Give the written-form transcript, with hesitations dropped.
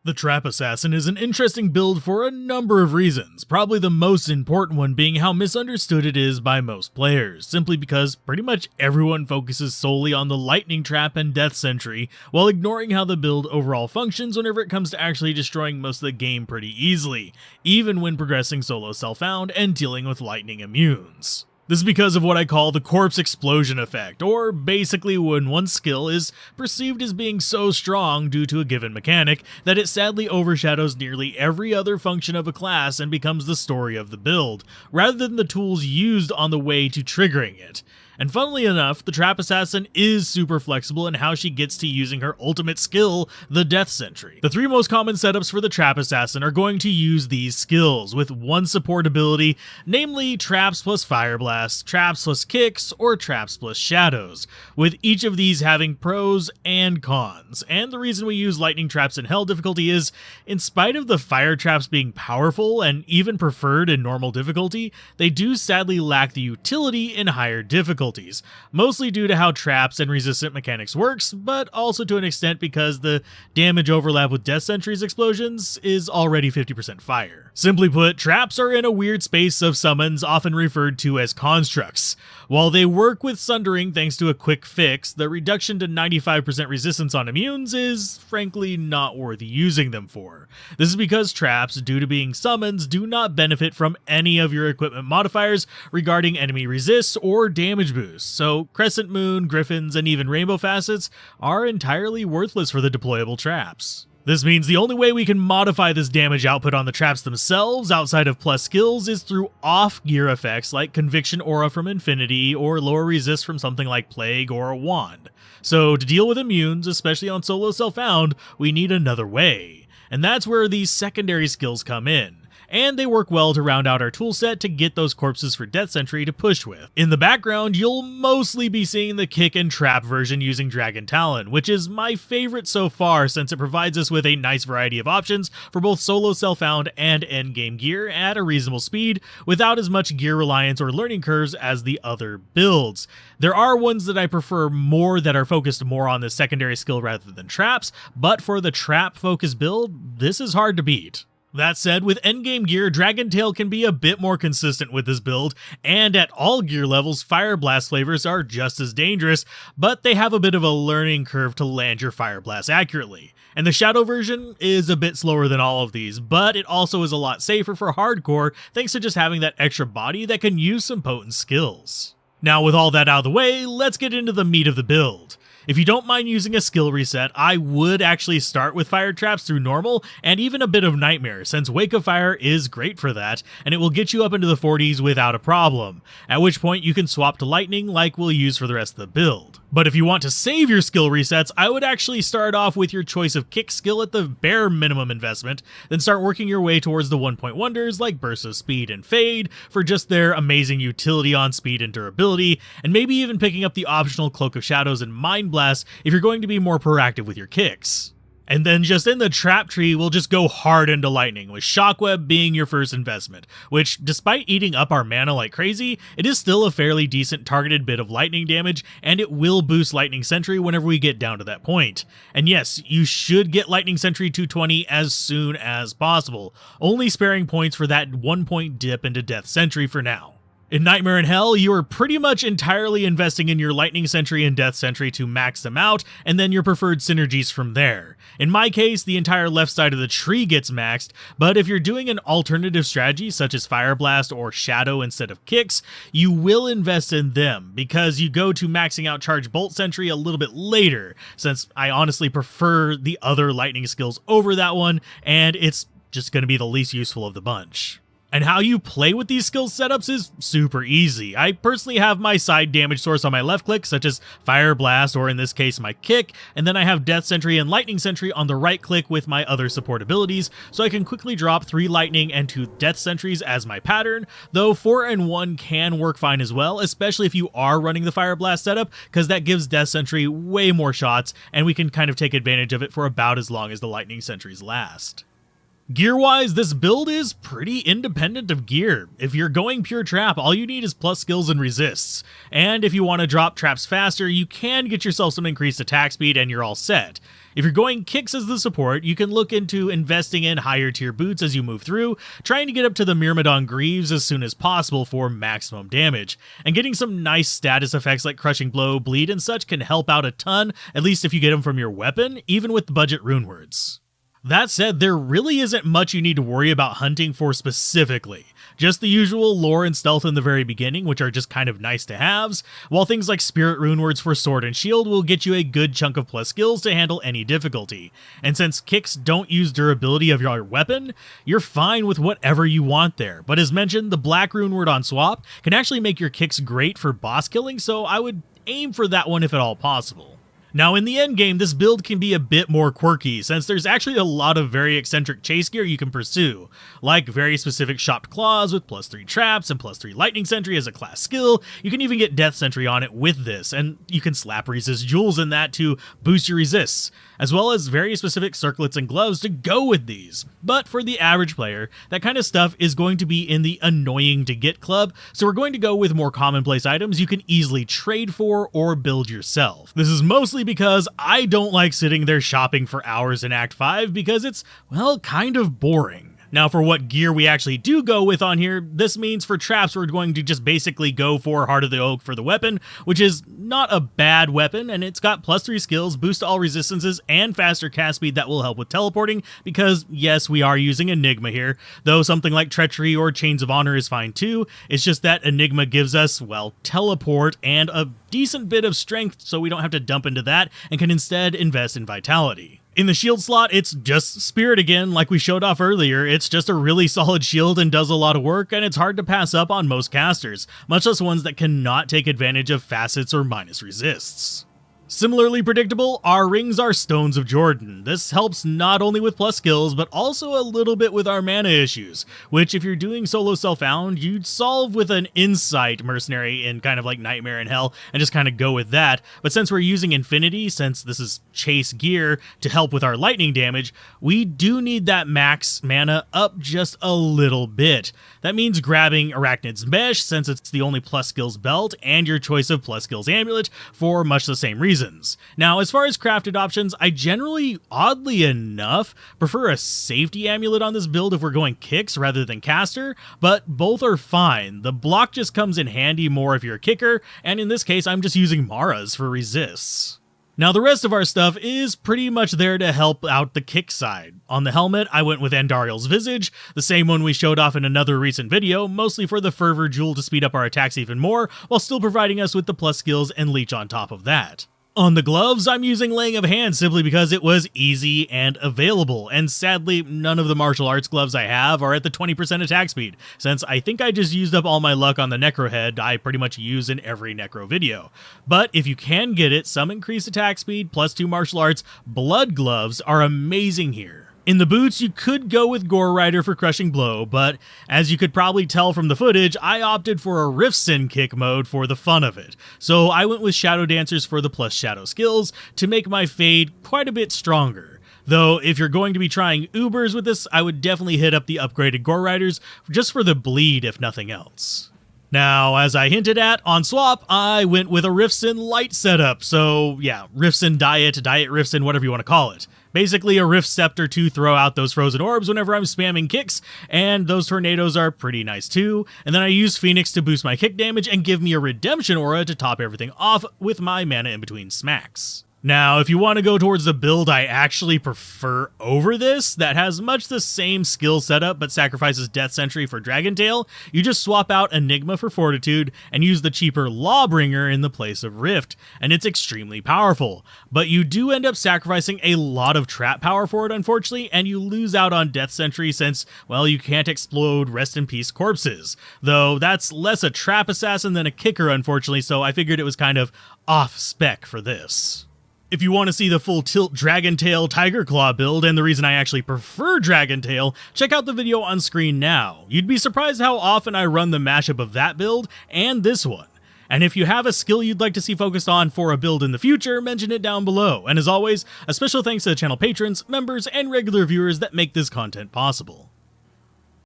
The Trap Assassin is an interesting build for a number of reasons, probably the most important one being how misunderstood it is by most players, simply because pretty much everyone focuses solely on the Lightning Trap and Death Sentry, while ignoring how the build overall functions whenever it comes to actually destroying most of the game pretty easily, even when progressing solo self-found and dealing with lightning immunes. This is because of what I call the corpse explosion effect, or basically when one skill is perceived as being so strong due to a given mechanic that it sadly overshadows nearly every other function of a class and becomes the story of the build, rather than the tools used on the way to triggering it. And funnily enough, the Trap Assassin is super flexible in how she gets to using her ultimate skill, the Death Sentry. The three most common setups for the Trap Assassin are going to use these skills, with one support ability, namely Traps plus Fire Blast, Traps plus Kicks, or Traps plus Shadows, with each of these having pros and cons. And the reason we use Lightning Traps in Hell difficulty is, in spite of the Fire Traps being powerful and even preferred in normal difficulty, they do sadly lack the utility in higher difficulties. Mostly due to how traps and resistant mechanics works, but also to an extent because the damage overlap with Death Sentry's explosions is already 50% fire. Simply put, traps are in a weird space of summons often referred to as constructs. While they work with Sundering thanks to a quick fix, the reduction to 95% resistance on immunes is frankly not worth using them for. This is because traps, due to being summons, do not benefit from any of your equipment modifiers regarding enemy resists or damage boosts, so Crescent Moon, Griffins, and even Rainbow Facets are entirely worthless for the deployable traps. This means the only way we can modify this damage output on the traps themselves outside of plus skills is through off-gear effects like Conviction Aura from Infinity or lower resist from something like Plague or a Wand. So to deal with immunes, especially on solo self-found, we need another way. And that's where these secondary skills come in. And they work well to round out our toolset to get those corpses for Death Sentry to push with. In the background, you'll mostly be seeing the Kick and Trap version using Dragon Talon, which is my favorite so far since it provides us with a nice variety of options for both solo self-found and endgame gear at a reasonable speed, without as much gear reliance or learning curves as the other builds. There are ones that I prefer more that are focused more on the secondary skill rather than traps, but for the trap-focused build, this is hard to beat. That said, with endgame gear, Dragon Tail can be a bit more consistent with this build, and at all gear levels, Fire Blast flavors are just as dangerous, but they have a bit of a learning curve to land your Fire Blast accurately. And the Shadow version is a bit slower than all of these, but it also is a lot safer for hardcore thanks to just having that extra body that can use some potent skills. Now with all that out of the way, let's get into the meat of the build. If you don't mind using a skill reset, I would actually start with Fire Traps through normal and even a bit of Nightmare, since Wake of Fire is great for that, and it will get you up into the 40s without a problem, at which point you can swap to Lightning like we'll use for the rest of the build. But if you want to save your skill resets, I would actually start off with your choice of Kick skill at the bare minimum investment, then start working your way towards the 1-point wonders like Burst of Speed and Fade for just their amazing utility on speed and durability, and maybe even picking up the optional Cloak of Shadows and Mind Blast if you're going to be more proactive with your kicks. And then just in the trap tree, we'll just go hard into lightning, with Shockweb being your first investment, which despite eating up our mana like crazy, it is still a fairly decent targeted bit of lightning damage, and it will boost Lightning Sentry whenever we get down to that point. And yes, you should get Lightning Sentry 220 as soon as possible, only sparing points for that 1-point dip into Death Sentry for now. In Nightmare in Hell, you are pretty much entirely investing in your Lightning Sentry and Death Sentry to max them out, and then your preferred synergies from there. In my case, the entire left side of the tree gets maxed, but if you're doing an alternative strategy such as Fire Blast or Shadow instead of Kicks, you will invest in them, because you go to maxing out Charge Bolt Sentry a little bit later, since I honestly prefer the other lightning skills over that one, and it's just going to be the least useful of the bunch. And how you play with these skill setups is super easy. I personally have my side damage source on my left click, such as Fire Blast, or in this case my Kick, and then I have Death Sentry and Lightning Sentry on the right click with my other support abilities, so I can quickly drop 3 Lightning and 2 Death Sentries as my pattern, though 4 and 1 can work fine as well, especially if you are running the Fire Blast setup, because that gives Death Sentry way more shots, and we can kind of take advantage of it for about as long as the Lightning Sentries last. Gear-wise, this build is pretty independent of gear. If you're going pure trap, all you need is plus skills and resists. And if you want to drop traps faster, you can get yourself some increased attack speed and you're all set. If you're going kicks as the support, you can look into investing in higher tier boots as you move through, trying to get up to the Myrmidon Greaves as soon as possible for maximum damage. And getting some nice status effects like Crushing Blow, Bleed, and such can help out a ton, at least if you get them from your weapon, even with budget rune words. That said, there really isn't much you need to worry about hunting for specifically. Just the usual lore and stealth in the very beginning, which are just kind of nice to haves, while things like Spirit Rune Words for Sword and Shield will get you a good chunk of plus skills to handle any difficulty. And since kicks don't use durability of your weapon, you're fine with whatever you want there. But as mentioned, the Black Rune Word on swap can actually make your kicks great for boss killing, so I would aim for that one if at all possible. Now in the endgame, this build can be a bit more quirky, since there's actually a lot of very eccentric chase gear you can pursue, like very specific Shopped Claws with +3 traps and +3 lightning sentry as a class skill. You can even get death sentry on it with this, and you can slap resist jewels in that to boost your resists, as well as very specific circlets and gloves to go with these. But for the average player, that kind of stuff is going to be in the annoying to get club, so we're going to go with more commonplace items you can easily trade for or build yourself. This is mostly because I don't like sitting there shopping for hours in Act 5 because it's, well, kind of boring. Now for what gear we actually do go with on here, this means for traps we're going to just basically go for Heart of the Oak for the weapon, which is not a bad weapon, and it's got +3 skills, boost to all resistances, and faster cast speed that will help with teleporting, because yes, we are using Enigma here, though something like Treachery or Chains of Honor is fine too. It's just that Enigma gives us, well, teleport and a decent bit of strength, so we don't have to dump into that and can instead invest in Vitality. In the shield slot, it's just Spirit again, like we showed off earlier. It's just a really solid shield and does a lot of work, and it's hard to pass up on most casters, much less ones that cannot take advantage of facets or minus resists. Similarly predictable, our rings are Stones of Jordan. This helps not only with plus skills, but also a little bit with our mana issues, which if you're doing solo self-found, you'd solve with an Insight mercenary in kind of like Nightmare in Hell, and just kind of go with that. But since we're using Infinity, since this is chase gear to help with our lightning damage, we do need that max mana up just a little bit. That means grabbing Arachnid's Mesh, since it's the only plus skills belt, and your choice of plus skills amulet for much the same reason. Now, as far as crafted options, I generally, oddly enough, prefer a safety amulet on this build if we're going kicks rather than caster, but both are fine. The block just comes in handy more if you're a kicker, and in this case, I'm just using Mara's for resists. Now, the rest of our stuff is pretty much there to help out the kick side. On the helmet, I went with Andariel's Visage, the same one we showed off in another recent video, mostly for the Fervor Jewel to speed up our attacks even more, while still providing us with the plus skills and leech on top of that. On the gloves, I'm using Laying of Hands simply because it was easy and available, and sadly, none of the martial arts gloves I have are at the 20% attack speed, since I think I just used up all my luck on the Necro Head I pretty much use in every Necro video. But if you can get it, some increased attack speed plus 2 martial arts blood gloves are amazing here. In the boots, you could go with Gore Rider for Crushing Blow, but as you could probably tell from the footage, I opted for a Riftsyn kick mode for the fun of it. So I went with Shadow Dancers for the plus shadow skills to make my fade quite a bit stronger. Though, if you're going to be trying Ubers with this, I would definitely hit up the upgraded Gore Riders just for the bleed if nothing else. Now, as I hinted at, on swap, I went with a Riftsyn light setup, so yeah, Riftsyn Diet Riftsyn, whatever you want to call it. Basically a Rift Scepter to throw out those frozen orbs whenever I'm spamming kicks, and those tornadoes are pretty nice too. And then I use Phoenix to boost my kick damage and give me a Redemption Aura to top everything off with my mana in between smacks. Now, if you want to go towards the build I actually prefer over this, that has much the same skill setup but sacrifices Death Sentry for Dragon Tail, you just swap out Enigma for Fortitude and use the cheaper Lawbringer in the place of Rift, and it's extremely powerful. But you do end up sacrificing a lot of trap power for it, unfortunately, and you lose out on Death Sentry since, well, you can't explode Rest in Peace corpses. Though that's less a trap assassin than a kicker, unfortunately, so I figured it was kind of off-spec for this. If you want to see the full tilt Dragon Tail Tiger Claw build, and the reason I actually prefer Dragon Tail, check out the video on screen now. You'd be surprised how often I run the mashup of that build and this one. And if you have a skill you'd like to see focused on for a build in the future, mention it down below. And as always, a special thanks to the channel patrons, members, and regular viewers that make this content possible.